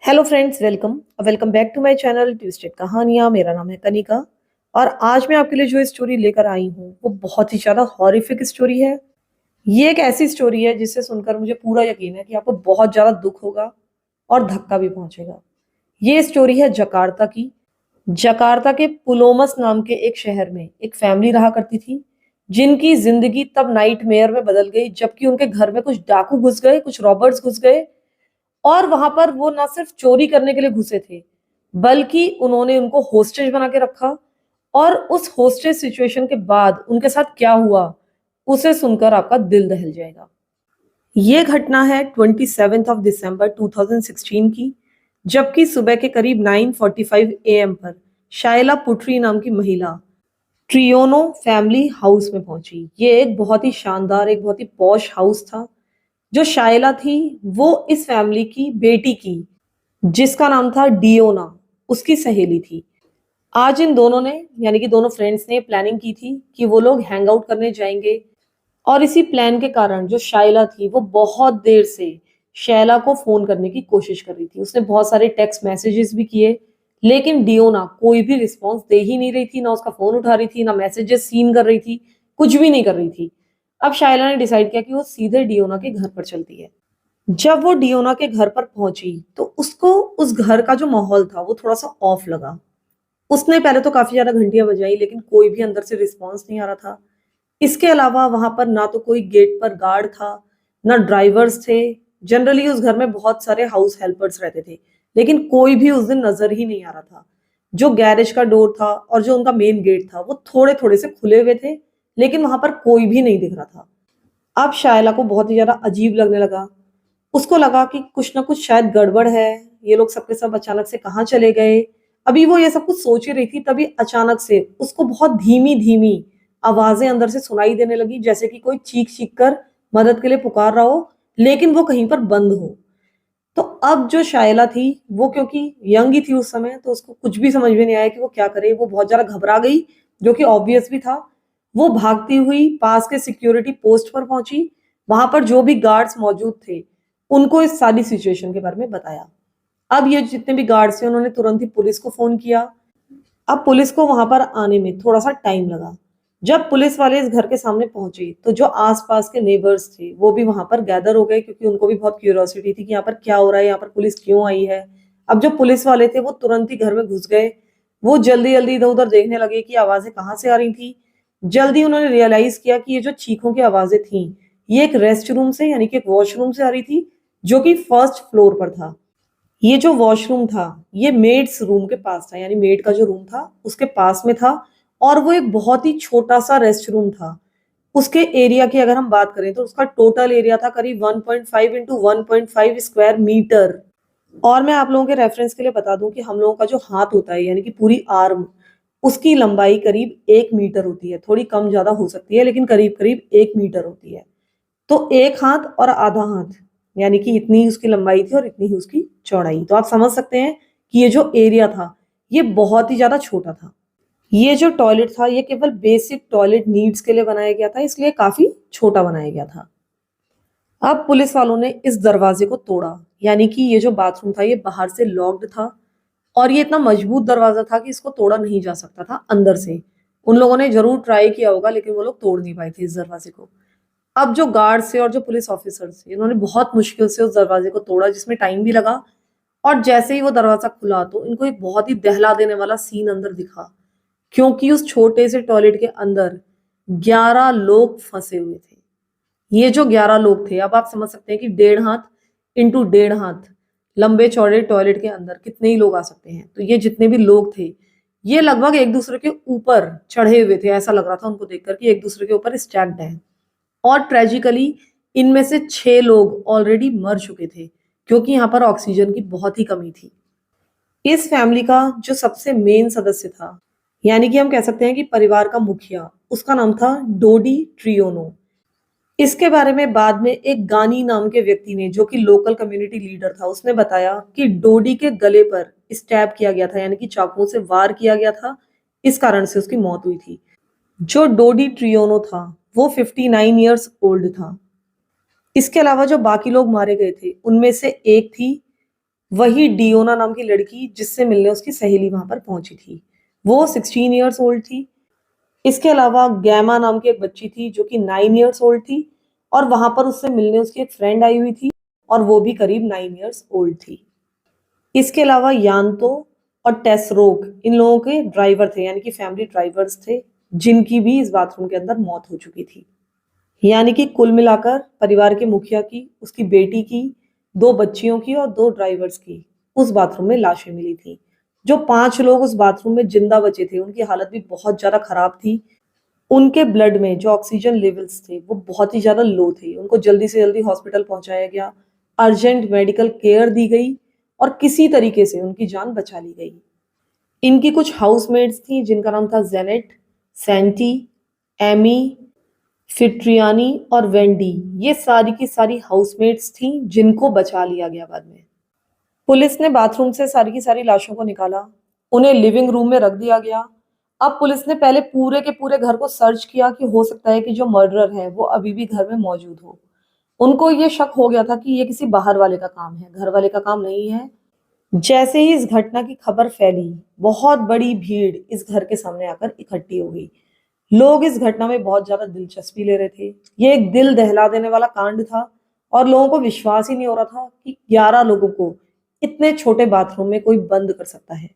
Hello friends, welcome welcome back to my channel twisted कहानियाँ। मेरा नाम है कनिका और आज मैं आपके लिए जो स्टोरी लेकर आई हूँ वो बहुत ही ज़्यादा हॉरिफिक स्टोरी है। ये एक ऐसी स्टोरी है जिसे सुनकर मुझे पूरा यकीन है कि आपको बहुत ज़्यादा दुख होगा और धक्का भी पहुंचेगा। ये स्टोरी है जकार्ता की। जकार्ता के पुलोमस नाम के एक शहर में एक फैमिली रहा करती थी, जिनकी जिंदगी तब नाइटमेयर में बदल गई जबकि उनके घर में कुछ डाकू घुस गए, कुछ रॉबर्ट्स घुस गए। और वहां पर वो ना सिर्फ चोरी करने के लिए घुसे थे, बल्कि उन्होंने उनको होस्टेज बना के रखा। और उस होस्टेज सिचुएशन के बाद उनके साथ क्या हुआ, उसे सुनकर आपका दिल दहल जाएगा। ये घटना है 27 दिसंबर 2016 की, जबकि सुबह के करीब 9:45 AM पर शायला पुट्री नाम की महिला ट्रियोनो फैमिली हाउस में पहुंची। ये एक बहुत ही शानदार, एक बहुत ही पॉश हाउस था। जो शायला थी वो इस फैमिली की बेटी की, जिसका नाम था डियोना, उसकी सहेली थी। आज इन दोनों ने, यानी कि दोनों फ्रेंड्स ने प्लानिंग की थी कि वो लोग हैंग आउट करने जाएंगे। और इसी प्लान के कारण जो शायला थी वो बहुत देर से शैला को फोन करने की कोशिश कर रही थी। उसने बहुत सारे टेक्स्ट मैसेजेस भी किए, लेकिन डियोना कोई भी रिस्पॉन्स दे ही नहीं रही थी। ना उसका फोन उठा रही थी, ना मैसेजेस सीन कर रही थी, कुछ भी नहीं कर रही थी। अब शायला ने डिसाइड किया कि वो सीधे डियोना के घर पर चलती है। जब वो डियोना के घर पर पहुंची तो उसको उस घर का जो माहौल था वो थोड़ा सा ऑफ लगा। उसने पहले तो काफी ज्यादा घंटियां बजाई, लेकिन कोई भी अंदर से रिस्पॉन्स नहीं आ रहा था। इसके अलावा वहां पर ना तो कोई गेट पर गार्ड था, ना ड्राइवर्स थे। जनरली उस घर में बहुत सारे हाउस हेल्पर्स रहते थे, लेकिन कोई भी उस दिन नजर ही नहीं आ रहा था। जो गैरेज का डोर था और जो उनका मेन गेट था वो थोड़े थोड़े से खुले हुए थे, लेकिन वहां पर कोई भी नहीं दिख रहा था। अब शायला को बहुत ही ज्यादा अजीब लगने लगा। उसको लगा कि कुछ ना कुछ शायद गड़बड़ है। ये लोग सबके सब अचानक से कहाँ चले गए। अभी वो ये सब कुछ सोच ही रही थी, तभी अचानक से उसको बहुत धीमी धीमी आवाजें अंदर से सुनाई देने लगी, जैसे कि कोई चीख चीख कर मदद के लिए पुकार रहा हो, लेकिन वो कहीं पर बंद हो। तो अब जो शायला थी वो, क्योंकि यंग ही थी उस समय, तो उसको कुछ भी समझ में नहीं आया कि वो क्या करे। वो बहुत ज्यादा घबरा गई, जो कि ऑब्वियस भी था। वो भागती हुई पास के सिक्योरिटी पोस्ट पर पहुंची। वहां पर जो भी गार्ड्स मौजूद थे उनको इस सारी सिचुएशन के बारे में बताया। अब ये जितने भी गार्ड्स थे उन्होंने तुरंत ही पुलिस को फोन किया। अब पुलिस को वहां पर आने में थोड़ा सा टाइम लगा। जब पुलिस वाले इस घर के सामने पहुंचे तो जो आसपास के नेबर्स थे वो भी वहां पर गैदर हो गए, क्योंकि उनको भी बहुत क्यूरियोसिटी थी कि यहाँ पर क्या हो रहा है, यहाँ पर पुलिस क्यों आई है। अब जो पुलिस वाले थे वो तुरंत ही घर में घुस गए। वो जल्दी जल्दी इधर उधर देखने लगे कि आवाजें कहाँ से आ रही थी। जल्दी उन्होंने रियलाइज किया कि ये जो चीखों की आवाजें थी ये एक रेस्ट रूम से, यानी कि एक वॉशरूम से आ रही थी, जो कि फर्स्ट फ्लोर पर था। ये जो वॉशरूम था ये मेड्स रूम के पास था, यानी मेड का जो रूम था उसके पास में था। और वो एक बहुत ही छोटा सा रेस्ट रूम था। उसके एरिया की अगर हम बात करें तो उसका टोटल एरिया था करीब 1.5 इंटू 1.5 स्क्वायर मीटर। और मैं आप लोगों के रेफरेंस के लिए बता दूं कि हम लोगों का जो हाथ होता है, यानी कि पूरी आर्म, उसकी लंबाई करीब 1 मीटर होती है। थोड़ी कम ज्यादा हो सकती है, लेकिन करीब करीब 1 मीटर होती है। तो एक हाथ और आधा हाथ, यानी कि इतनी ही उसकी लंबाई थी और इतनी ही उसकी चौड़ाई। तो आप समझ सकते हैं कि ये जो एरिया था ये बहुत ही ज्यादा छोटा था। ये जो टॉयलेट था ये केवल बेसिक टॉयलेट नीड्स के लिए बनाया गया था, इसलिए काफी छोटा बनाया गया था। अब पुलिस वालों ने इस दरवाजे को तोड़ा, यानी कि ये जो बाथरूम था ये बाहर से लॉक्ड था। और ये इतना मजबूत दरवाजा था कि इसको तोड़ा नहीं जा सकता था अंदर से। उन लोगों ने जरूर ट्राई किया होगा, लेकिन वो लोग तोड़ नहीं पाए थे इस दरवाजे को। अब जो गार्ड्स थे और जो पुलिस ऑफिसर्स थे इन्होंने बहुत मुश्किल से उस दरवाजे को तोड़ा, जिसमें टाइम भी लगा। और जैसे ही वो दरवाजा खुला तो इनको एक बहुत ही दहला देने वाला सीन अंदर दिखा, क्योंकि उस छोटे से टॉयलेट के अंदर 11 लोग फंसे हुए थे। ये जो 11 लोग थे, अब आप समझ सकते हैं कि 1.5 हाथ इंटू 1.5 हाथ लंबे चौड़े टॉयलेट के अंदर कितने ही लोग आ सकते हैं। तो ये जितने भी लोग थे ये लगभग एक दूसरे के ऊपर चढ़े हुए थे। ऐसा लग रहा था उनको देखकर कि एक दूसरे के ऊपर स्टैक्ड है। और ट्रेजिकली इनमें से 6 लोग ऑलरेडी मर चुके थे, क्योंकि यहाँ पर ऑक्सीजन की बहुत ही कमी थी। इस फैमिली का जो सबसे मेन सदस्य था, यानी कि हम कह सकते हैं कि परिवार का मुखिया, उसका नाम था डोडी ट्रियोनो। इसके बारे में बाद में एक गानी नाम के व्यक्ति ने, जो कि लोकल कम्युनिटी लीडर था, उसने बताया कि डोडी के गले पर स्टैब किया गया था, यानी कि चाकुओं से वार किया गया था। इस कारण से उसकी मौत हुई थी। जो डोडी ट्रियोनो था वो 59 ईयर्स ओल्ड था। इसके अलावा जो बाकी लोग मारे गए थे उनमें से एक थी वही डियोना नाम की लड़की जिससे मिलने उसकी सहेली वहां पर पहुंची थी, वो 16 ईयर्स ओल्ड थी। इसके अलावा गैमा नाम की एक बच्ची थी जो कि 9 ईयर्स ओल्ड थी, और वहां पर उससे मिलने उसकी एक फ्रेंड आई हुई थी, और वो भी करीब 9 ईयर्स ओल्ड थी। इसके अलावा यान्तो और टेसरोक इन लोगों के ड्राइवर थे, यानी कि फैमिली ड्राइवर्स थे, जिनकी भी इस बाथरूम के अंदर मौत हो चुकी थी। यानी कि कुल मिलाकर परिवार के मुखिया की, उसकी बेटी की, दो बच्चियों की और दो ड्राइवर्स की उस बाथरूम में लाशें मिली थी। जो 5 लोग उस बाथरूम में जिंदा बचे थे उनकी हालत भी बहुत ज्यादा खराब थी। उनके ब्लड में जो ऑक्सीजन लेवल्स थे वो बहुत ही ज्यादा लो थे। उनको जल्दी से जल्दी हॉस्पिटल पहुंचाया गया, अर्जेंट मेडिकल केयर दी गई, और किसी तरीके से उनकी जान बचा ली गई। इनकी कुछ हाउसमेट्स थी जिनका नाम था जेनेट, सैंटी, एमी, फिट्रियानी और वेंडी। ये सारी की सारी हाउसमेट्स थी जिनको बचा लिया गया बाद में। पुलिस ने बाथरूम से सारी की सारी लाशों को निकाला, उन्हें लिविंग रूम में रख दिया गया। अब पुलिस ने पहले पूरे के पूरे घर को सर्च किया कि हो सकता है कि जो मर्डरर है वो अभी भी घर में मौजूद हो। उनको ये शक हो गया था कि ये किसी बाहर वाले का काम है, घर वाले का काम नहीं है। जैसे ही इस घटना की खबर फैली, बहुत बड़ी भीड़ इस घर के सामने आकर इकट्ठी हो गई। लोग इस घटना में बहुत ज्यादा दिलचस्पी ले रहे थे। ये एक दिल दहला देने वाला कांड था, और लोगों को विश्वास ही नहीं हो रहा था कि 11 लोगों को इतने छोटे बाथरूम में कोई बंद कर सकता है।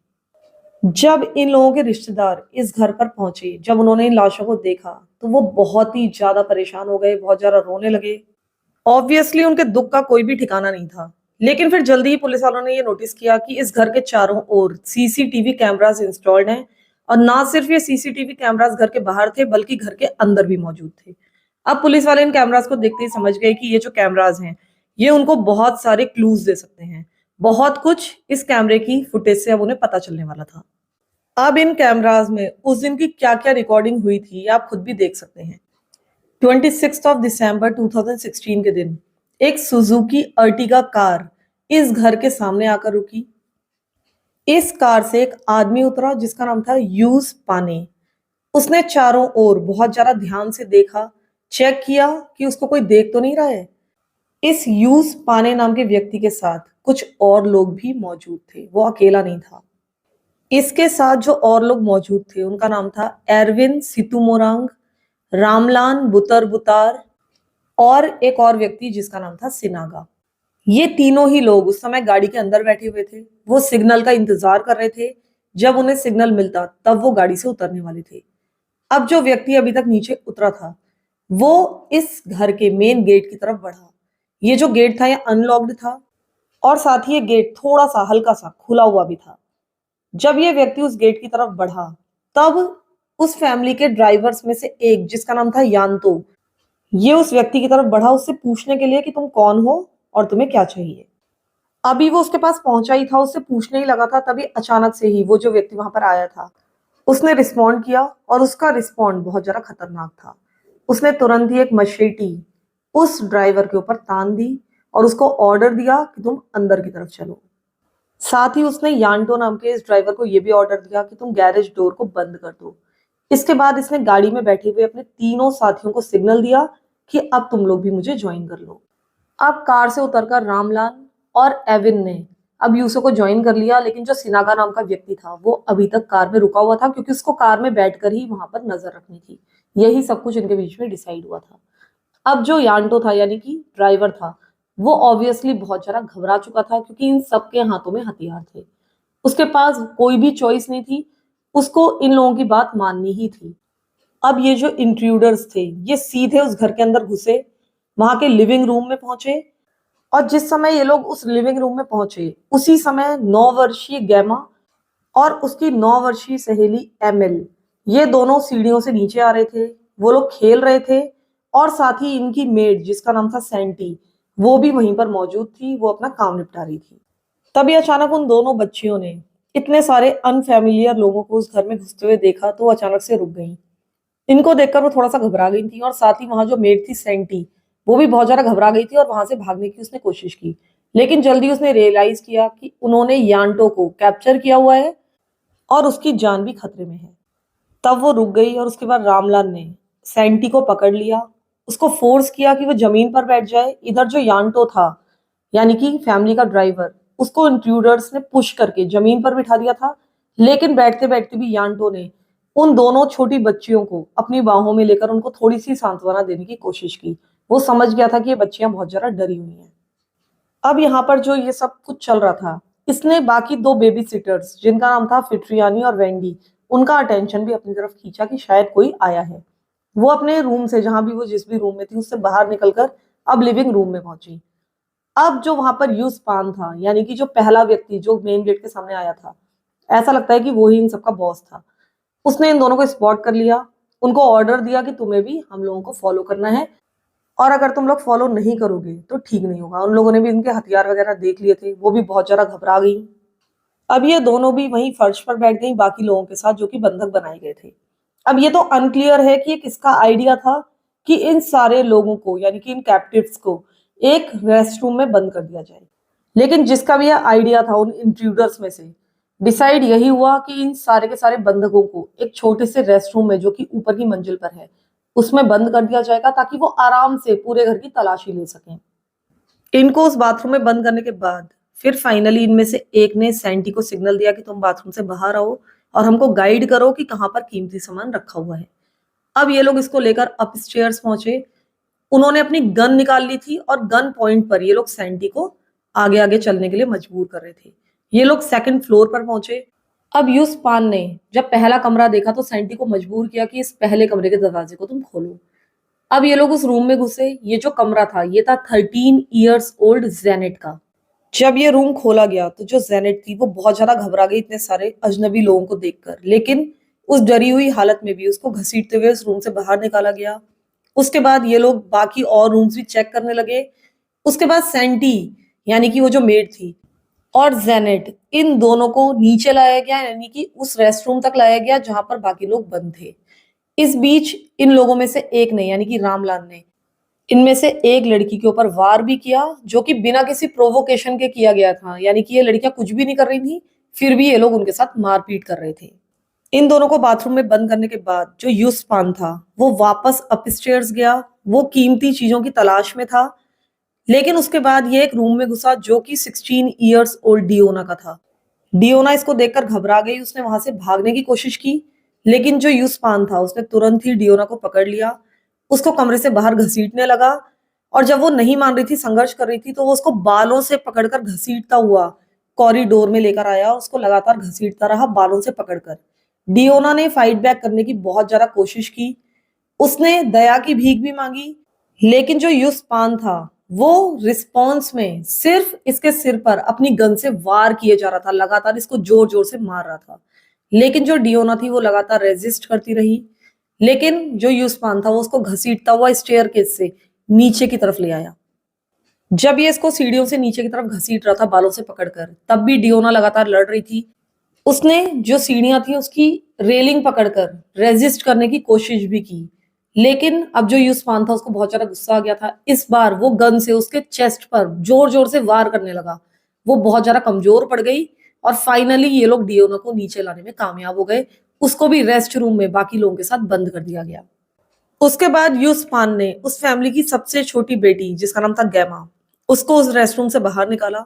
जब इन लोगों के रिश्तेदार इस घर पर पहुंचे, जब उन्होंने इन लाशों को देखा, तो वो बहुत ही ज्यादा परेशान हो गए, बहुत ज्यादा रोने लगे। ऑब्वियसली उनके दुख का कोई भी ठिकाना नहीं था। लेकिन फिर जल्दी ही पुलिस वालों ने ये नोटिस किया कि इस घर के चारों ओर सीसीटीवी कैमरास इंस्टॉल्ड हैं, और ना सिर्फ ये सीसीटीवी कैमरास घर के बाहर थे बल्कि घर के अंदर भी मौजूद थे। अब पुलिस वाले इन कैमरास को देखते ही समझ गए कि ये जो कैमरास हैं ये उनको बहुत सारे क्लूज दे सकते हैं। बहुत कुछ इस कैमरे की फुटेज से अब उन्हें पता चलने वाला था। अब इन कैमरास में उस दिन की क्या क्या रिकॉर्डिंग हुई थी ये आप खुद भी देख सकते हैं। 26 दिसंबर 2016 के दिन एक सुजुकी अर्टिगा कार इस घर के सामने आकर रुकी। इस कार से एक आदमी उतरा जिसका नाम था यूज पाने। उसने चारों ओर बहुत ज्यादा ध्यान से देखा, चेक किया कि उसको कोई देख तो नहीं रहा है। इस यूज पाने नाम के व्यक्ति के साथ कुछ और लोग भी मौजूद थे, वो अकेला नहीं था। इसके साथ जो और लोग मौजूद थे उनका नाम था एरविन सितुमोरांग, रामलान बुतर बुतार, और एक और व्यक्ति जिसका नाम था सिनागा। ये तीनों ही लोग उस समय गाड़ी के अंदर बैठे हुए थे। वो सिग्नल का इंतजार कर रहे थे, जब उन्हें सिग्नल मिलता तब वो गाड़ी से उतरने वाले थे। अब जो व्यक्ति अभी तक नीचे उतरा था वो इस घर के मेन गेट की तरफ बढ़ा। ये जो गेट था ये अनलॉक्ड था, और साथ ही ये गेट थोड़ा सा हल्का सा खुला हुआ भी था। जब ये व्यक्ति उस गेट की तरफ बढ़ा, तब उस फैमिली के ड्राइवर्स में से एक जिसका नाम था यान्तो, ये उस व्यक्ति की तरफ बढ़ा उससे पूछने के लिए कि तुम कौन हो और तुम्हें क्या चाहिए। अभी वो उसके पास पहुंचा ही था, उससे पूछने ही लगा था, तभी अचानक से ही वो जो व्यक्ति वहां पर आया था उसने रिस्पॉन्ड किया, और उसका रिस्पॉन्ड बहुत ज्यादा खतरनाक था। उसने तुरंत ही एक मशेटी उस ड्राइवर के ऊपर तान दी और उसको ऑर्डर दिया कि तुम अंदर की तरफ चलो। साथ ही उसने यान्टो नाम के इस ड्राइवर को यह भी ऑर्डर दिया कि तुम गैरेज डोर को बंद कर दो। इसके बाद इसने गाड़ी में बैठे हुए अपने तीनों साथियों को सिग्नल दिया कि अब तुम लोग भी मुझे ज्वाइन कर लो। अब कार से उतरकर रामलाल और एविन ने अब यूसो को ज्वाइन कर लिया, लेकिन जो सिनागा नाम का व्यक्ति था वो अभी तक कार में रुका हुआ था, क्योंकि उसको कार में बैठकर ही वहां पर नजर रखनी थी। यही सब कुछ इनके बीच में डिसाइड हुआ था। अब जो यान्टो था यानी कि ड्राइवर था, वो ऑब्वियसली बहुत ज्यादा घबरा चुका था, क्योंकि इन सबके हाथों में हथियार थे। उसके पास कोई भी चॉइस नहीं थी, उसको इन लोगों की बात माननी ही थी। अब ये जो इंट्रूडर्स थे ये सीधे उस घर के अंदर घुसे, वहां के लिविंग रूम में पहुंचे, और जिस समय ये लोग उस लिविंग रूम में पहुंचे उसी समय 9 वर्षीय गैमा और उसकी 9 वर्षीय सहेली एमिल, ये दोनों सीढ़ियों से नीचे आ रहे थे। वो लोग खेल रहे थे, और साथ ही इनकी मेड जिसका नाम था सैंटी, वो भी वहीं पर मौजूद थी, वो अपना काम निपटा रही थी। तभी अचानक उन दोनों बच्चियों ने इतने सारे अनफैमिलियर लोगों को उस घर में घुसते हुए देखा, तो वो अचानक से रुक गई। इनको देखकर वो थोड़ा सा घबरा गई थी, और साथ ही वहां जो मेड थी सैंटी, वो भी बहुत ज्यादा घबरा गई थी और वहां से भागने की उसने कोशिश की। लेकिन जल्दी उसने रियलाइज किया कि उन्होंने यान्टो को कैप्चर किया हुआ है और उसकी जान भी खतरे में है। तब वो रुक गई, और उसके बाद रामलाल ने सैंटी को पकड़ लिया, उसको फोर्स किया कि वो जमीन पर बैठ जाए। इधर जो यान्टो था यानी कि फैमिली का ड्राइवर, उसको इंट्रूडर्स ने पुश करके जमीन पर बिठा दिया था। लेकिन बैठते बैठते भी यांटो ने उन दोनों छोटी बच्चियों को अपनी बाहों में लेकर उनको थोड़ी सी सांत्वना देने की कोशिश की। वो समझ गया था कि ये बच्चियां बहुत ज्यादा डरी हुई हैं। अब यहाँ पर जो ये सब कुछ चल रहा था, इसने बाकी दो बेबी सिटर्स जिनका नाम था फिट्रियानी और वेंडी, उनका अटेंशन भी अपनी तरफ खींचा कि शायद कोई आया है। वो अपने रूम से, जहां भी वो जिस भी रूम में थी, उससे बाहर निकलकर अब लिविंग रूम में पहुंची। अब जो वहां पर यूस पान था, यानी कि जो पहला व्यक्ति जो मेन गेट के सामने आया था, ऐसा लगता है कि वो ही इन सबका बॉस था। उसने इन दोनों को स्पॉट कर लिया, उनको ऑर्डर दिया कि तुम्हें भी हम लोगों को फॉलो करना है, और अगर तुम लोग फॉलो नहीं करोगे तो ठीक नहीं होगा। उन लोगों ने भी इनके हथियार वगैरह देख लिए थे, वो भी बहुत ज्यादा घबरा गई। अब ये दोनों भी वहीं फर्श पर बैठ गई बाकी लोगों के साथ जो कि बंधक बनाए गए थे। अब ये तो अनक्लियर है कि ये किसका आइडिया था कि इन सारे लोगों को, यानी कि इन कैप्टिव्स को एक रेस्ट रूम में बंद कर दिया जाए। लेकिन जिसका भी यह आइडिया था उन इंट्रूडर्स में से, डिसाइड यही हुआ कि इन सारे के सारे बंधकों को एक छोटे से रेस्ट रूम में, जो कि ऊपर की मंजिल पर है, उसमें बंद कर दिया जाएगा ताकि वो आराम से पूरे घर की तलाशी ले सकें। इनको उस बाथरूम में बंद करने के बाद फिर फाइनली इनमें से एक ने सैंटी को सिग्नल दिया कि तुम बाथरूम से बाहर आओ और हमको गाइड करो कि कहाँ पर कीमती सामान रखा हुआ है। अब ये लोग इसको लेकर अपस्टेयर्स पहुंचे। उन्होंने अपनी गन निकाल ली थी और गन पॉइंट पर ये लोग सैंटी को आगे आगे चलने के लिए मजबूर कर रहे थे। ये लोग सेकंड फ्लोर पर पहुंचे। अब यूस पान ने जब पहला कमरा देखा तो सैंटी को मजबूर किया कि इस पहले कमरे के दरवाजे को तुम खोलो। अब ये लोग उस रूम में घुसे। ये जो कमरा था ये था 13 इयर्स ओल्ड जेनेट का। जब ये रूम खोला गया तो जो जेनेट थी वो बहुत ज्यादा घबरा गई इतने सारे अजनबी लोगों को देखकर। लेकिन उस डरी हुई हालत में भी उसको घसीटते हुए उस रूम से बाहर निकाला गया। उसके बाद ये लोग बाकी और रूम्स भी चेक करने लगे। उसके बाद सैंटी, यानी कि वो जो मेड थी, और जेनेट, इन दोनों को नीचे लाया गया, यानी कि उस रेस्ट रूम तक लाया गया जहां पर बाकी लोग बंद थे। इस बीच इन लोगों में से एक ने, यानी कि रामलाल ने, इनमें से एक लड़की के ऊपर वार भी किया, जो कि बिना किसी प्रोवोकेशन के किया गया था। यानी कि ये लड़कियां कुछ भी नहीं कर रही थी, फिर भी ये लोग उनके साथ मारपीट कर रहे थे। इन दोनों को बाथरूम में बंद करने के बाद जो यूसपान था वो वापस अपस्टेयर्स गया। वो कीमती चीजों की तलाश में था। लेकिन उसके बाद ये एक रूम में घुसा जो कि 16 इयर्स ओल्ड डियोना का था। डियोना इसको देखकर घबरा गई। उसने वहां से भागने की कोशिश की, लेकिन जो यूसपान था उसने तुरंत ही डियोना को पकड़ लिया, उसको कमरे से बाहर घसीटने लगा। और जब वो नहीं मान रही थी, संघर्ष कर रही थी, तो वो उसको बालों से पकड़कर घसीटता हुआ कॉरिडोर में लेकर आया और उसको लगातार घसीटता रहा बालों से पकड़कर। डियोना ने फाइट बैक करने की बहुत ज्यादा कोशिश की। उसने दया की भीख भी मांगी, लेकिन जो यूसपान था वो रिस्पॉन्स में सिर्फ इसके सिर पर अपनी गन से वार किए जा रहा था, लगातार इसको जोर जोर से मार रहा था। लेकिन जो डियोना थी वो लगातार रेजिस्ट करती रही। लेकिन जो यूसपान था वो उसको घसीटता हुआ स्टेयरकेस से नीचे की तरफ ले आया। जब ये इसको सीढ़ियों से नीचे की तरफ घसीट रहा था बालों से पकड़कर, तब भी डियोना लगातार लड़ रही थी। उसने जो सीढ़ियां थी उसकी रेलिंग पकड़कर रेजिस्ट करने की कोशिश भी की। लेकिन अब जो यूसपान था उसको बहुत ज्यादा गुस्सा आ गया था। इस बार वो गन से उसके चेस्ट पर जोर जोर से वार करने लगा। वो बहुत ज्यादा कमजोर पड़ गई और फाइनली ये लोग डियोना को नीचे लाने में कामयाब हो गए। उसको भी रेस्ट रूम में बाकी लोगों के साथ बंद कर दिया गया। उसके बाद यूसपान ने उस फैमिली की सबसे छोटी बेटी, जिसका नाम था गैमा, उसको उस रेस्ट रूम से बाहर निकाला।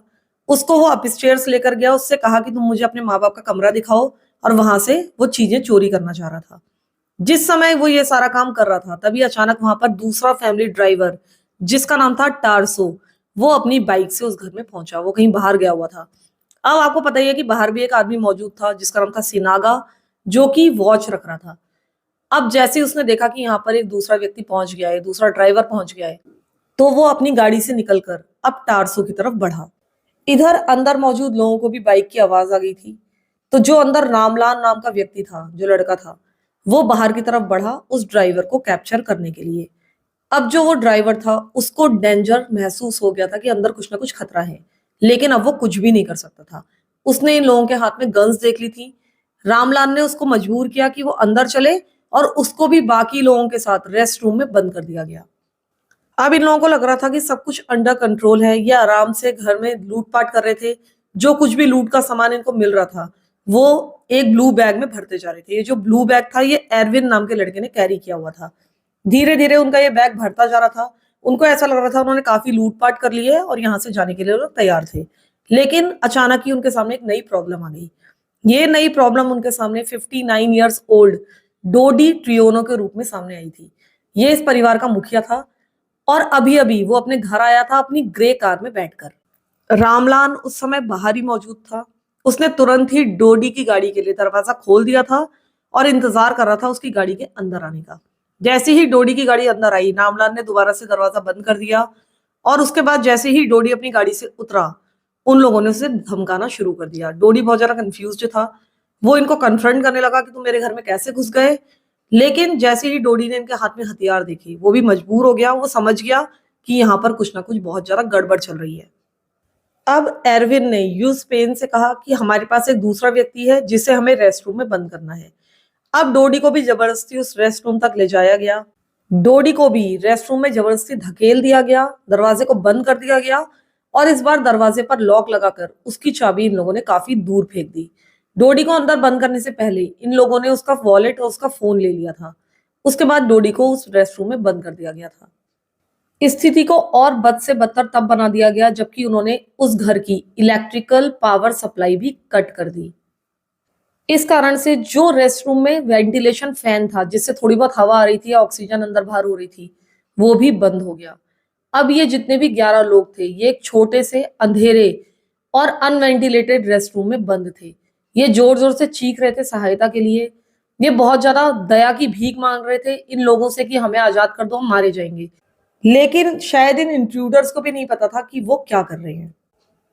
उसको वो अपस्टेयर्स लेकर गया। उससे कहा कि तुम मुझे अपने माँ बाप का कमरा दिखाओ, और वहां से वो चीजें चोरी करना चाह रहा था। जिस समय वो ये सारा काम कर रहा था तभी अचानक वहां पर दूसरा फैमिली ड्राइवर, जिसका नाम था टार्सो, वो अपनी बाइक से उस घर में पहुंचा। वो कहीं बाहर गया हुआ था। अब आपको पता ही है कि बाहर भी एक आदमी मौजूद था जिसका नाम था सिनागा, जो कि वॉच रख रहा था। अब जैसे ही उसने देखा कि यहाँ पर एक दूसरा व्यक्ति पहुंच गया है, दूसरा ड्राइवर पहुंच गया है, तो वो अपनी गाड़ी से निकलकर अब टार्सो की तरफ बढ़ा। इधर अंदर मौजूद लोगों को भी बाइक की आवाज आ गई थी। तो जो अंदर रामलाल नाम का व्यक्ति था, जो लड़का था, वो बाहर की तरफ बढ़ा उस ड्राइवर को कैप्चर करने के लिए। अब जो वो ड्राइवर था उसको डेंजर महसूस हो गया था कि अंदर कुछ ना कुछ खतरा है, लेकिन अब वो कुछ भी नहीं कर सकता था। उसने इन लोगों के हाथ में गन्स देख ली थी। रामलाल ने उसको मजबूर किया कि वो अंदर चले, और उसको भी बाकी लोगों के साथ रेस्ट रूम में बंद कर दिया गया। अब इन लोगों को लग रहा था कि सब कुछ अंडर कंट्रोल है। ये आराम से घर में लूटपाट कर रहे थे। जो कुछ भी लूट का सामान इनको मिल रहा था वो एक ब्लू बैग में भरते जा रहे थे। ये जो ब्लू बैग था ये एरविन नाम के लड़के ने कैरी किया हुआ था। धीरे धीरे उनका ये बैग भरता जा रहा था। उनको ऐसा लग रहा था उन्होंने काफी लूटपाट कर ली है और यहाँ से जाने के लिए लोग तैयार थे। लेकिन अचानक ही उनके सामने एक नई प्रॉब्लम आ गई। ये नई प्रॉब्लम उनके सामने 59 इयर्स ओल्ड डोडी ट्रियोनो के रूप में सामने आई थी। ये इस परिवार का मुखिया था और अभी-अभी वो अपने घर आया था अपनी ग्रे कार में बैठकर। रामलाल उस समय बाहर ही मौजूद था। उसने तुरंत ही डोडी की गाड़ी के लिए दरवाजा खोल दिया था और इंतजार कर रहा था उसकी गाड़ी के अंदर आने का। जैसे ही डोडी की गाड़ी अंदर आई, रामलाल ने दोबारा से दरवाजा बंद कर दिया और उसके बाद जैसे ही डोडी अपनी गाड़ी से उतरा, उन लोगों ने उसे धमकाना शुरू कर दिया। डोडी बहुत ज्यादा कंफ्यूज्ड था। वो इनको कन्फ्रंट करने लगा कि तुम मेरे घर में कैसे घुस गए। लेकिन जैसे ही डोडी ने इनके हाथ में हथियार देखे, वो भी मजबूर हो गया। वो समझ गया कि यहाँ पर कुछ ना कुछ बहुत ज्यादा गड़बड़ चल रही है। अब एरविन ने यूज पेन से कहा कि हमारे पास एक दूसरा व्यक्ति है जिसे हमें रेस्ट रूम में बंद करना है। अब डोडी को भी जबरदस्ती उस रेस्ट रूम तक ले जाया गया। डोडी को भी रेस्ट रूम में जबरदस्ती धकेल दिया गया, दरवाजे को बंद कर दिया गया और इस बार दरवाजे पर लॉक लगाकर उसकी चाबी इन लोगों ने काफी दूर फेंक दी। डोडी को अंदर बंद करने से पहले इन लोगों ने उसका वॉलेट और उसका फोन ले लिया था। उसके बाद डोडी को उस रेस्ट रूम में बंद कर दिया गया था। स्थिति को और बद से बदतर तब बना दिया गया जबकि उन्होंने उस घर की इलेक्ट्रिकल पावर सप्लाई भी कट कर दी। इस कारण से जो रेस्ट रूम में वेंटिलेशन फैन था जिससे थोड़ी बहुत हवा आ रही थी या ऑक्सीजन अंदर बाहर हो रही थी, वो भी बंद हो गया। अब ये जितने भी 11 लोग थे, ये एक छोटे से अंधेरे और अनवेंटिलेटेड रेस्ट रूम में बंद थे। ये जोर जोर से चीख रहे थे सहायता के लिए। ये बहुत ज्यादा दया की भीख मांग रहे थे इन लोगों से कि हमें आजाद कर दो, हम मारे जाएंगे। लेकिन शायद इन इंट्रूडर्स को भी नहीं पता था कि वो क्या कर रहे हैं।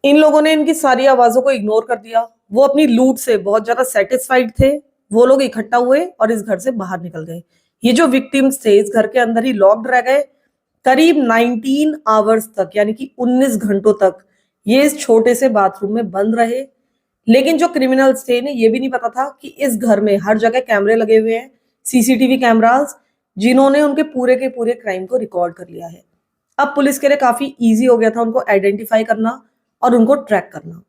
इन लोगों ने इनकी सारी आवाजों को इग्नोर कर दिया। वो अपनी लूट से बहुत ज्यादा सेटिस्फाइड थे। वो लोग इकट्ठा हुए और इस घर से बाहर निकल गए। ये जो विक्टिम्स थे इस घर के अंदर ही लॉक्ड रह गए करीब 19 आवर्स तक, यानी कि 19 घंटों तक ये इस छोटे से बाथरूम में बंद रहे। लेकिन जो क्रिमिनल्स थे इन्हें ये भी नहीं पता था कि इस घर में हर जगह कैमरे लगे हुए हैं, सीसीटीवी कैमरास, जिन्होंने उनके पूरे के पूरे क्राइम को रिकॉर्ड कर लिया है। अब पुलिस के लिए काफी इजी हो गया था उनको आइडेंटिफाई करना और उनको ट्रैक करना।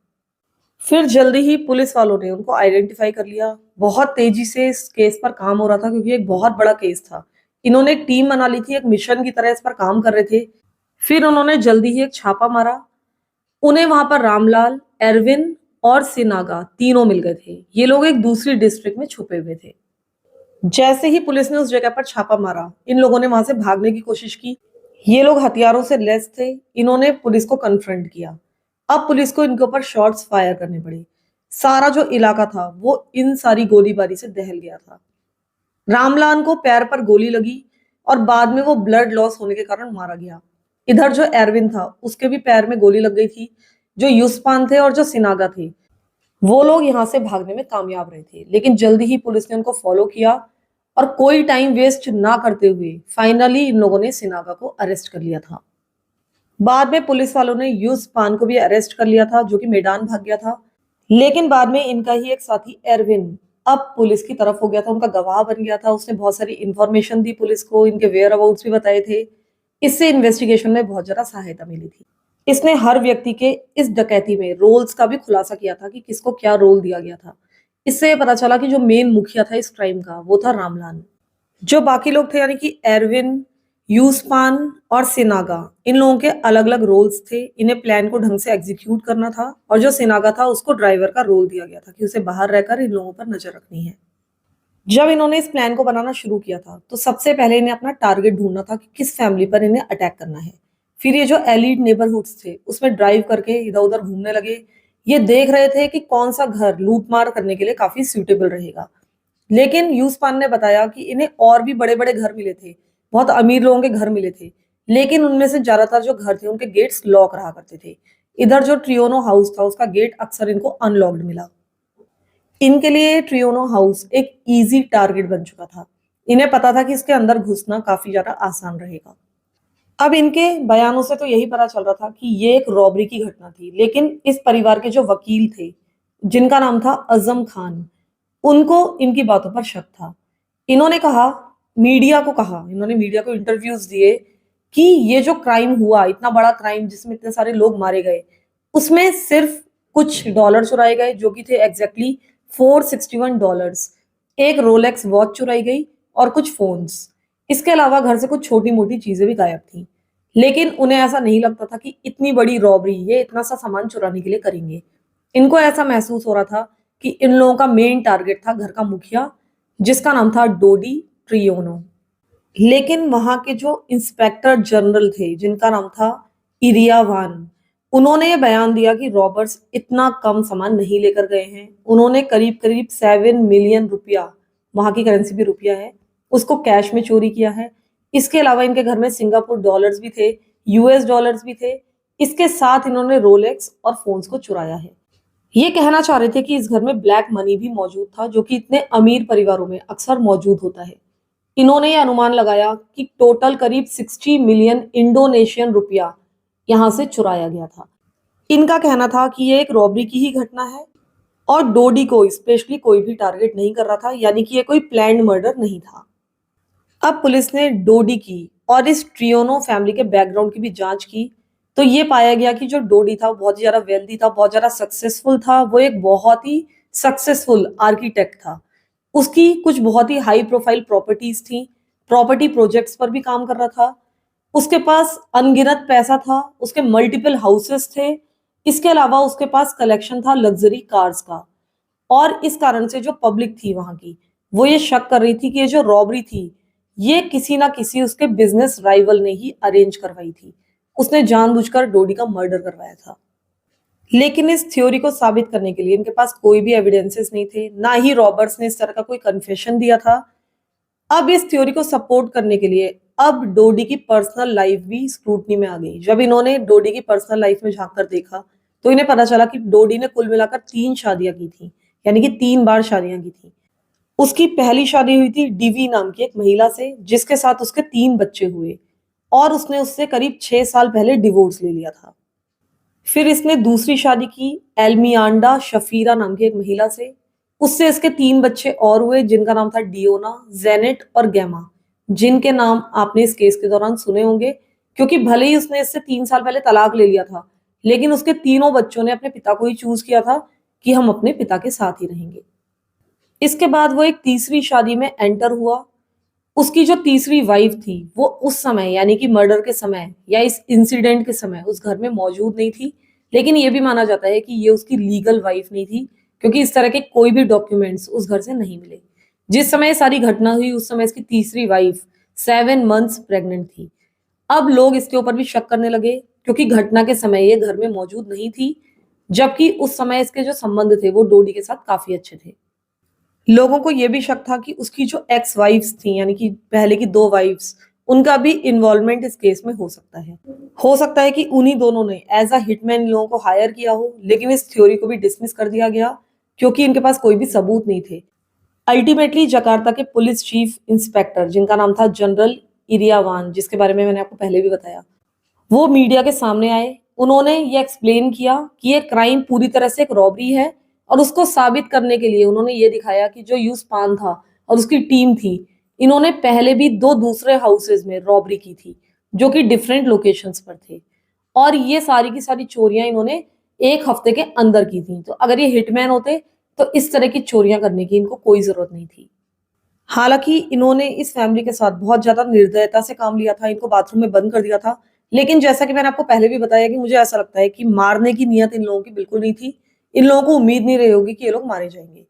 फिर जल्दी ही पुलिस वालों ने उनको आइडेंटिफाई कर लिया। बहुत तेजी से इस केस पर काम हो रहा था क्योंकि एक बहुत बड़ा केस था। इन्होंने एक टीम बना ली थी, एक मिशन की तरह इस पर काम कर रहे थे। फिर उन्होंने जल्दी ही एक छापा मारा। उन्हें वहां पर रामलाल, एरविन और सिनागा तीनों मिल गए थे। ये लोग एक दूसरी डिस्ट्रिक्ट में छुपे हुए थे। जैसे ही पुलिस ने उस जगह पर छापा मारा, इन लोगों ने वहां से भागने की कोशिश की। ये लोग हथियारों से लैस थे। इन्होंने पुलिस को कन्फ्रंट किया। अब पुलिस को इनके ऊपर शॉट्स फायर करने पड़े। सारा जो इलाका था वो इन सारी गोलीबारी से दहल गया था। रामलाल को पैर पर गोली लगी और बाद में वो ब्लड लॉस होने के कारण मारा गया। इधर जो एरविन था उसके भी पैर में गोली लग गई थी। जो यूसपान थे और जो सिनागा थे वो लोग यहाँ से भागने में कामयाब रहे थे, लेकिन जल्दी ही पुलिस ने उनको फॉलो किया और कोई टाइम वेस्ट ना करते हुए फाइनली इन लोगों ने सिनागा को अरेस्ट कर लिया था। बाद में पुलिस वालों ने यूसपान को भी अरेस्ट कर लिया था जो कि मैदान भाग गया था। लेकिन बाद में इनका ही एक साथी एरविन अब पुलिस की तरफ हो गया था, उनका गवाह बन गया था। उसने बहुत सारी इंफॉर्मेशन दी पुलिस को, इनके वेयर अबाउट्स भी बताए थे। इससे इन्वेस्टिगेशन में बहुत ज्यादा सहायता मिली थी। इसने हर व्यक्ति के इस डकैती में रोल्स का भी खुलासा किया था कि किसको क्या रोल दिया गया था। इससे पता चला कि जो मेन मुखिया था इस क्राइम का वो था रामलाल। जो बाकी लोग थे यानी कि एरविन, यूसपान और सिनागा, इन लोगों के अलग अलग रोल्स थे। इन्हें प्लान को ढंग से एग्जीक्यूट करना था और जो सिनागा था उसको ड्राइवर का रोल दिया गया था कि उसे बाहर रहकर इन लोगों पर नजर रखनी है। जब इन्होंने इस प्लान को बनाना शुरू किया था तो सबसे पहले इन्हें अपना टारगेट ढूंढना था कि किस फैमिली पर इन्हें अटैक करना है। फिर ये जो एलिड नेबरहुड्स थे उसमें ड्राइव करके इधर उधर घूमने लगे। ये देख रहे थे कि कौन सा घर लूटमार करने के लिए काफी सूटेबल रहेगा। लेकिन यूसपान ने बताया कि इन्हें और भी बड़े बड़े घर मिले थे, बहुत अमीर लोगों के घर मिले थे, लेकिन उनमें से ज्यादातर जो घर थे उनके गेट्स लॉक रहा करते थे। इधर जो ट्रियोनो हाउस था उसका गेट अक्सर इनको अनलॉक्ड मिला। इनके लिए ट्रियोनो हाउस एक इजी टारगेट बन चुका था। इन्हें पता था कि इसके अंदर घुसना काफी ज्यादा आसान रहेगा। अब इनके बयानों से तो यही पता चल रहा था कि ये एक रॉबरी की घटना थी, लेकिन इस परिवार के जो वकील थे जिनका नाम था अजम खान, उनको इनकी बातों पर शक था। इन्होंने कहा, इन्होंने मीडिया को इंटरव्यूज दिए कि ये जो क्राइम हुआ, इतना बड़ा क्राइम जिसमें इतने सारे लोग मारे गए, उसमें सिर्फ कुछ डॉलर चुराए गए जो कि थे एग्जैक्टली $461। एक रोलेक्स वॉच चुराई गई और कुछ फोन्स। इसके अलावा घर से कुछ छोटी मोटी चीजें भी गायब थी। लेकिन उन्हें ऐसा नहीं लगता था कि इतनी बड़ी रॉबरी ये इतना सा सामान चुराने के लिए करेंगे। इनको ऐसा महसूस हो रहा था कि इन लोगों का मेन टारगेट था घर का मुखिया, जिसका नाम था डोडी ट्रियोनो। लेकिन वहां के जो इंस्पेक्टर जनरल थे जिनका नाम था इरिया वान, उन्होंने ये बयान दिया कि रॉबर्ट्स इतना कम सामान नहीं लेकर गए हैं। उन्होंने करीब करीब 7 मिलियन रुपया, वहां की करेंसी भी रुपया है, उसको कैश में चोरी किया है। इसके अलावा इनके घर में सिंगापुर डॉलर्स भी थे, यूएस डॉलर्स भी थे। इसके साथ इन्होंने रोलेक्स और फोन्स को चुराया है। ये कहना चाह रहे थे कि इस घर में ब्लैक मनी भी मौजूद था, जो कि इतने अमीर परिवारों में अक्सर मौजूद होता है। इन्होंने ये अनुमान लगाया कि टोटल करीब 60 मिलियन इंडोनेशियन रुपया यहाँ से चुराया गया था। इनका कहना था कि ये एक रॉबरी की ही घटना है और डोडी को स्पेशली कोई भी टारगेट नहीं कर रहा था, यानी कि ये कोई प्लान्ड मर्डर नहीं था। अब पुलिस ने डोडी की और इस ट्रियोनो फैमिली के बैकग्राउंड की भी जांच की, तो ये पाया गया कि जो डोडी था वो बहुत ही ज्यादा वेल्दी था, बहुत ज्यादा सक्सेसफुल था। वो एक बहुत ही सक्सेसफुल आर्किटेक्ट था। उसकी कुछ बहुत ही हाई प्रोफाइल प्रॉपर्टीज थी, प्रॉपर्टी प्रोजेक्ट्स पर भी काम कर रहा था। उसके पास अनगिनत पैसा था, उसके मल्टीपल हाउसेस थे। इसके अलावा उसके पास कलेक्शन था लग्जरी कार्स का। और इस कारण से जो पब्लिक थी वहां की, वो ये शक कर रही थी कि ये जो रॉबरी थी ये किसी ना किसी उसके बिजनेस राइवल ने ही अरेंज करवाई थी। उसने जानबूझकर डोडी का मर्डर करवाया था। लेकिन इस थ्योरी को साबित करने के लिए इनके पास कोई भी एविडेंसेस नहीं थे, ना ही रॉबर्ट्स ने इस तरह का कोई कन्फेशन दिया था। अब इस थ्योरी को सपोर्ट करने के लिए अब डोडी की पर्सनल लाइफ भी स्क्रूटनी में आ गई। जब इन्होंने डोडी की पर्सनल लाइफ में झांक कर देखा तो इन्हें पता चला कि डोडी ने कुल मिलाकर 3 शादियां की थी, यानी कि 3 बार शादियां की थी। उसकी पहली शादी हुई थी डिवी नाम की एक महिला से, जिसके साथ उसके 3 बच्चे हुए, और उसने उससे करीब 6 साल पहले डिवोर्स ले लिया था। फिर इसने दूसरी शादी की एल्मियांडा शफीरा नाम की एक महिला से। उससे इसके 3 बच्चे और हुए, जिनका नाम था डियोना, जेनेट और गैमा, जिनके नाम आपने इस केस के दौरान सुने होंगे, क्योंकि भले ही उसने इससे 3 साल पहले तलाक ले लिया था, लेकिन उसके तीनों बच्चों ने अपने पिता को ही चूज किया था कि हम अपने पिता के साथ ही रहेंगे। इसके बाद वो एक तीसरी शादी में एंटर हुआ। उसकी जो तीसरी वाइफ थी वो उस समय, यानी कि मर्डर के समय या इस इंसिडेंट के समय, उस घर में मौजूद नहीं थी। लेकिन ये भी माना जाता है कि ये उसकी लीगल वाइफ नहीं थी, क्योंकि इस तरह के कोई भी डॉक्यूमेंट्स उस घर से नहीं मिले। जिस समय ये सारी घटना हुई उस समय इसकी तीसरी वाइफ 7 मंथ्स प्रेग्नेंट थी। अब लोग इसके ऊपर भी शक करने लगे, क्योंकि घटना के समय ये घर में मौजूद नहीं थी, जबकि उस समय इसके जो संबंध थे वो डोडी के साथ काफी अच्छे थे। लोगों को यह भी शक था कि उसकी जो एक्स वाइफ्स थी, यानी कि पहले की 2 वाइफ्स, उनका भी इन्वॉल्वमेंट इस केस में हो सकता है। हो सकता है कि उन्हीं दोनों ने एज अ हिटमैन इन लोगों को हायर किया हो, लेकिन इस थ्योरी को भी डिसमिस कर दिया गया, क्योंकि इनके पास कोई भी सबूत नहीं थे। अल्टीमेटली जकार्ता के पुलिस चीफ इंस्पेक्टर, जिनका नाम था जनरल इरियावान, जिसके बारे में मैंने आपको पहले भी बताया, वो मीडिया के सामने आए। उन्होंने ये एक्सप्लेन किया कि ये क्राइम पूरी तरह से एक रॉबरी है, और उसको साबित करने के लिए उन्होंने ये दिखाया कि जो यूसपान था और उसकी टीम थी, इन्होंने पहले भी 2 दूसरे हाउसेज में रॉबरी की थी, जो कि डिफरेंट लोकेशंस पर थे। और ये सारी की सारी चोरियां इन्होंने 1 हफ्ते के अंदर की थी। तो अगर ये हिटमैन होते तो इस तरह की चोरियां करने की इनको कोई जरूरत नहीं थी। हालांकि इन्होंने इस फैमिली के साथ बहुत ज्यादा निर्दयता से काम लिया था, इनको बाथरूम में बंद कर दिया था। लेकिन जैसा कि मैंने आपको पहले भी बताया कि मुझे ऐसा लगता है कि मारने की नियत इन लोगों की बिल्कुल नहीं थी। इन लोगों को उम्मीद नहीं रही होगी कि ये लोग मारे जाएंगे।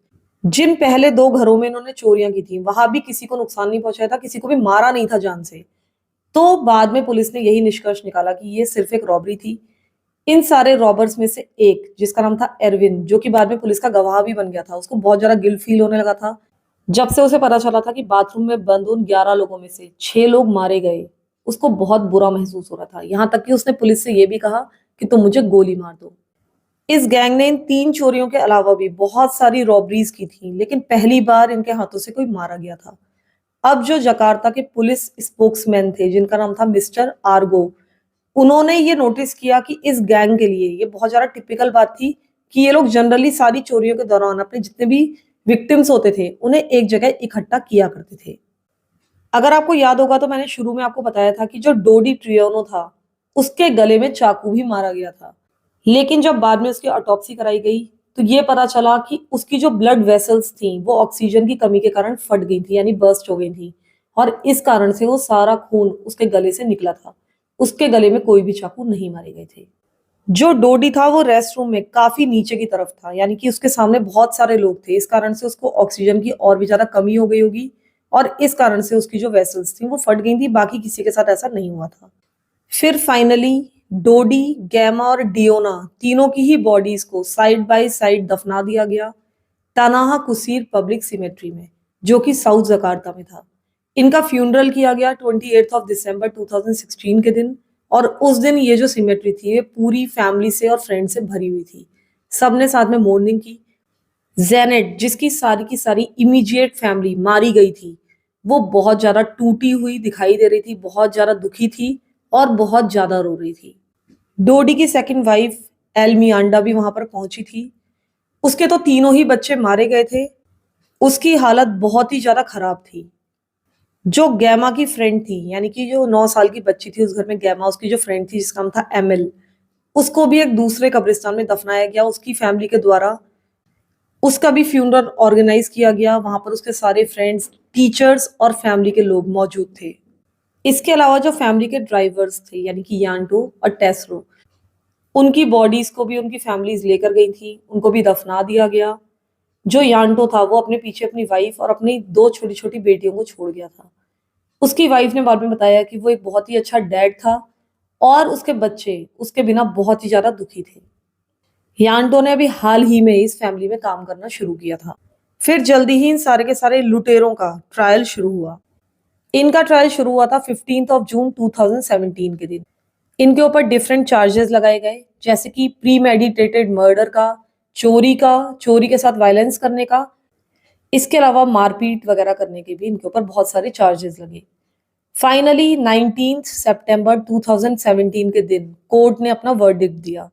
जिन पहले 2 घरों में इन्होंने चोरियां की थी वहां भी किसी को नुकसान नहीं पहुंचाया था, किसी को भी मारा नहीं था जान से। तो बाद में पुलिस ने यही निष्कर्ष निकाला कि ये सिर्फ एक रॉबरी थी। इन सारे रॉबर्स में से एक, जिसका नाम था एरविन, जो कि बाद में पुलिस का गवाह भी बन गया था, उसको बहुत ज्यादा गिल्ट फील होने लगा था जब से उसे पता चला था कि बाथरूम में बंद उन 11 लोगों में से 6 लोग मारे गए। उसको बहुत बुरा महसूस हो रहा था, यहाँ तक कि उसने पुलिस से यह भी कहा कि तुम मुझे गोली मार दो। इस गैंग ने इन 3 चोरियों के अलावा भी बहुत सारी रॉबरीज की थी, लेकिन पहली बार इनके हाथों से कोई मारा गया था। अब जो जकार्ता के पुलिस स्पोक्समैन थे, जिनका नाम था मिस्टर आर्गो, उन्होंने ये नोटिस किया कि इस गैंग के लिए ये बहुत ज्यादा टिपिकल बात थी कि ये लोग जनरली सारी चोरियों के दौरान अपने जितने भी विक्टिम्स होते थे उन्हें एक जगह इकट्ठा किया करते थे। अगर आपको याद होगा तो मैंने शुरू में आपको बताया था कि जो डोडी ट्रियोनो था उसके गले में चाकू भी मारा गया था। लेकिन जब बाद में उसकी ऑटोप्सी कराई गई तो ये पता चला कि उसकी जो ब्लड वेसल्स थी वो ऑक्सीजन की कमी के कारण फट गई थी, यानी बर्स्ट हो गई थी, और इस कारण से वो सारा खून उसके गले से निकला था। उसके गले में कोई भी चाकू नहीं मारे गए थे। जो डोडी था वो रेस्ट रूम में काफी नीचे की तरफ था, यानी कि उसके सामने बहुत सारे लोग थे। इस कारण से उसको ऑक्सीजन की और भी ज्यादा कमी हो गई होगी और इस कारण से उसकी जो वेसल्स थी वो फट गई थी। बाकी किसी के साथ ऐसा नहीं हुआ था। फिर फाइनली डोडी, गैमा और डियोना तीनों की ही बॉडीज को साइड बाय साइड दफना दिया गया तानाहा कुसीर पब्लिक सिमेट्री में, जो कि साउथ जकार्ता में था। इनका फ्यूनरल किया गया 28 दिसंबर 2016 के दिन, और उस दिन ये जो सिमेट्री थी ये पूरी फैमिली से और फ्रेंड से भरी हुई थी। सबने साथ में मॉर्निंग की। जेनेट, जिसकी सारी की सारी इमीडिएट फैमिली मारी गई थी, वो बहुत ज्यादा टूटी हुई दिखाई दे रही थी, बहुत ज्यादा दुखी थी और बहुत ज्यादा रो रही थी। डोडी की सेकंड वाइफ एलमियांडा भी वहां पर पहुंची थी। उसके तो तीनों ही बच्चे मारे गए थे। उसकी हालत बहुत ही ज्यादा खराब थी। जो गैमा की फ्रेंड थी, यानी कि जो 9 साल की बच्ची थी उस घर में, गैमा उसकी जो फ्रेंड थी जिसका नाम था एमिल, उसको भी एक दूसरे कब्रिस्तान में दफनाया गया उसकी फैमिली के द्वारा। उसका भी फ्यूनरल ऑर्गेनाइज किया गया। वहां पर उसके सारे फ्रेंड्स, टीचर्स और फैमिली के लोग मौजूद थे। इसके अलावा जो फैमिली के ड्राइवर्स थे, यानी कि यान्टो और टेसरो, उनकी बॉडीज को भी उनकी फैमिलीज लेकर गई थी, उनको भी दफना दिया गया। जो यान्टो था वो अपने पीछे अपनी वाइफ और अपनी 2 छोटी छोटी बेटियों को छोड़ गया था। उसकी वाइफ ने बाद में बताया कि वो एक बहुत ही अच्छा डैड था और उसके बच्चे उसके बिना बहुत ही ज्यादा दुखी थे। यान्टो ने अभी हाल ही में इस फैमिली में काम करना शुरू किया था। फिर जल्दी ही इन सारे के सारे लुटेरों का ट्रायल शुरू हुआ। इनका ट्रायल शुरू हुआ था 15 जून 2017 के दिन। इनके ऊपर डिफरेंट चार्जेस लगाए गए, जैसे कि प्री मेडिटेटेड मर्डर का, चोरी के साथ वायलेंस करने का। इसके अलावा मारपीट वगैरह करने के भी इनके ऊपर बहुत सारे चार्जेस लगे। फाइनली 19 सितंबर 2017 के दिन कोर्ट ने अपना वर्डिक्ट दिया।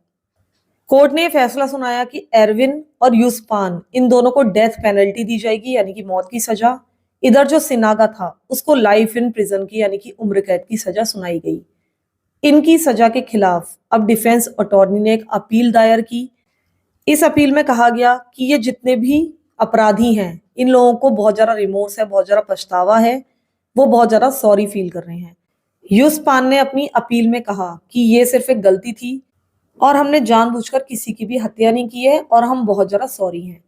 कोर्ट ने फैसला सुनाया कि एरविन और यूस्पान, इन दोनों को डेथ पेनल्टी दी जाएगी, यानी कि मौत की सजा। इधर जो सिनागा था उसको लाइफ इन प्रिजन की, यानी कि उम्र कैद की सजा सुनाई गई। इनकी सजा के खिलाफ अब डिफेंस अटॉर्नी ने एक अपील दायर की। इस अपील में कहा गया कि ये जितने भी अपराधी हैं, इन लोगों को बहुत ज्यादा रिमोर्स है, बहुत ज्यादा पछतावा है, वो बहुत ज्यादा सॉरी फील कर रहे हैं। यूसपान ने अपनी अपील में कहा कि ये सिर्फ एक गलती थी और हमने जानबूझकर किसी की भी हत्या नहीं की है और हम बहुत ज्यादा सॉरी हैं।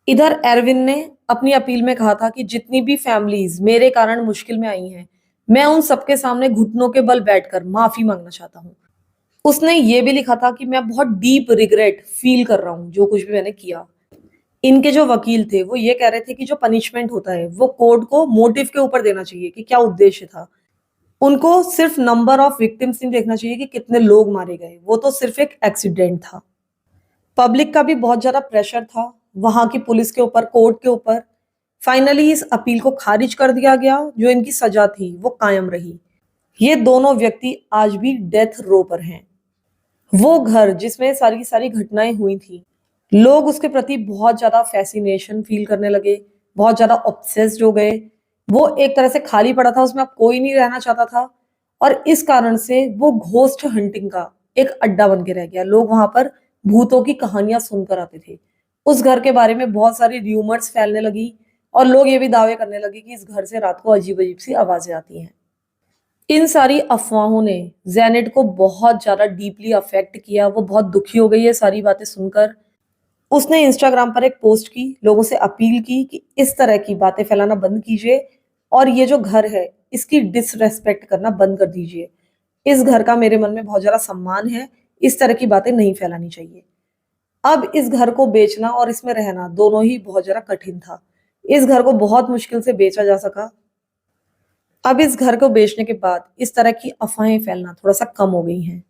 इधर एरविन ने अपनी अपील में कहा था कि जितनी भी फैमिलीज मेरे कारण मुश्किल में आई हैं, मैं उन सबके सामने घुटनों के बल बैठकर माफी मांगना चाहता हूँ। उसने ये भी लिखा था कि मैं बहुत डीप रिग्रेट फील कर रहा हूँ जो कुछ भी मैंने किया। इनके जो वकील थे वो ये कह रहे थे कि जो पनिशमेंट होता है वो कोर्ट को मोटिव के ऊपर देना चाहिए कि क्या उद्देश्य था। उनको सिर्फ नंबर ऑफ विक्टिम्स नहीं देखना चाहिए कि कितने लोग मारे गए, वो तो सिर्फ एक एक्सीडेंट था। पब्लिक का भी बहुत ज्यादा प्रेशर था वहां की पुलिस के ऊपर, कोर्ट के ऊपर। फाइनली इस अपील को खारिज कर दिया गया। जो इनकी सजा थी वो कायम रही। ये दोनों व्यक्ति आज भी डेथ रो पर हैं। वो घर जिसमें सारी की सारी घटनाएं हुई थी, लोग उसके प्रति बहुत ज्यादा फैसिनेशन फील करने लगे, बहुत ज्यादा ऑब्सेस्ड हो गए। वो एक तरह से खाली पड़ा था, उसमें अब कोई नहीं रहना चाहता था और इस कारण से वो घोस्ट हंटिंग का एक अड्डा बन के रह गया। लोग वहां पर भूतों की कहानियां सुनकर आते थे। उस घर के बारे में बहुत सारी र्यूमर्स फैलने लगी और लोग ये भी दावे करने लगे कि इस घर से रात को अजीब अजीब सी आवाजें आती हैं। इन सारी अफवाहों ने जेनेट को बहुत ज्यादा डीपली अफेक्ट किया। वो बहुत दुखी हो गई है सारी बातें सुनकर। उसने इंस्टाग्राम पर एक पोस्ट की, लोगों से अपील की कि इस तरह की बातें फैलाना बंद कीजिए और ये जो घर है इसकी डिसरेस्पेक्ट करना बंद कर दीजिए। इस घर का मेरे मन में बहुत ज्यादा सम्मान है, इस तरह की बातें नहीं फैलानी चाहिए। अब इस घर को बेचना और इसमें रहना दोनों ही बहुत ज्यादा कठिन था। इस घर को बहुत मुश्किल से बेचा जा सका। अब इस घर को बेचने के बाद इस तरह की अफवाहें फैलना थोड़ा सा कम हो गई हैं।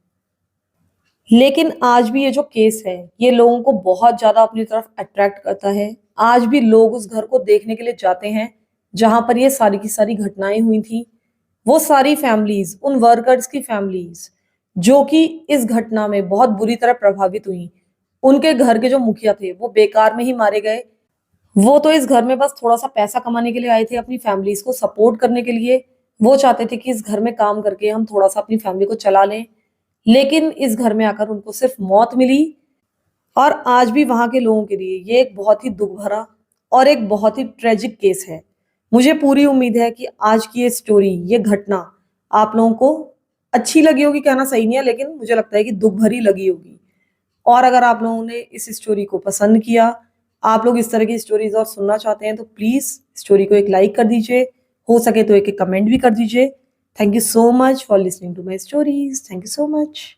लेकिन आज भी ये जो केस है ये लोगों को बहुत ज्यादा अपनी तरफ अट्रैक्ट करता है। आज भी लोग उस घर को देखने के लिए जाते हैं जहां पर ये सारी की सारी घटनाएं हुई थी। वो सारी फैमिलीज, उन वर्कर्स की फैमिलीज जो कि इस घटना में बहुत बुरी तरह प्रभावित हुई, उनके घर के जो मुखिया थे वो बेकार में ही मारे गए। वो तो इस घर में बस थोड़ा सा पैसा कमाने के लिए आए थे, अपनी फैमिलीज को सपोर्ट करने के लिए। वो चाहते थे कि इस घर में काम करके हम थोड़ा सा अपनी फैमिली को चला लें, लेकिन इस घर में आकर उनको सिर्फ मौत मिली। और आज भी वहां के लोगों के लिए ये एक बहुत ही दुख भरा और एक बहुत ही ट्रेजिक केस है। मुझे पूरी उम्मीद है कि आज की ये स्टोरी, ये घटना आप लोगों को अच्छी लगी होगी कहना सही नहीं है, लेकिन मुझे लगता है कि दुःख भरी लगी होगी। और अगर आप लोगों ने इस स्टोरी को पसंद किया, आप लोग इस तरह की स्टोरीज़ और सुनना चाहते हैं, तो प्लीज़ स्टोरी को एक लाइक कर दीजिए, हो सके तो एक-एक कमेंट भी कर दीजिए। Thank you so much for listening to my stories. Thank you so much.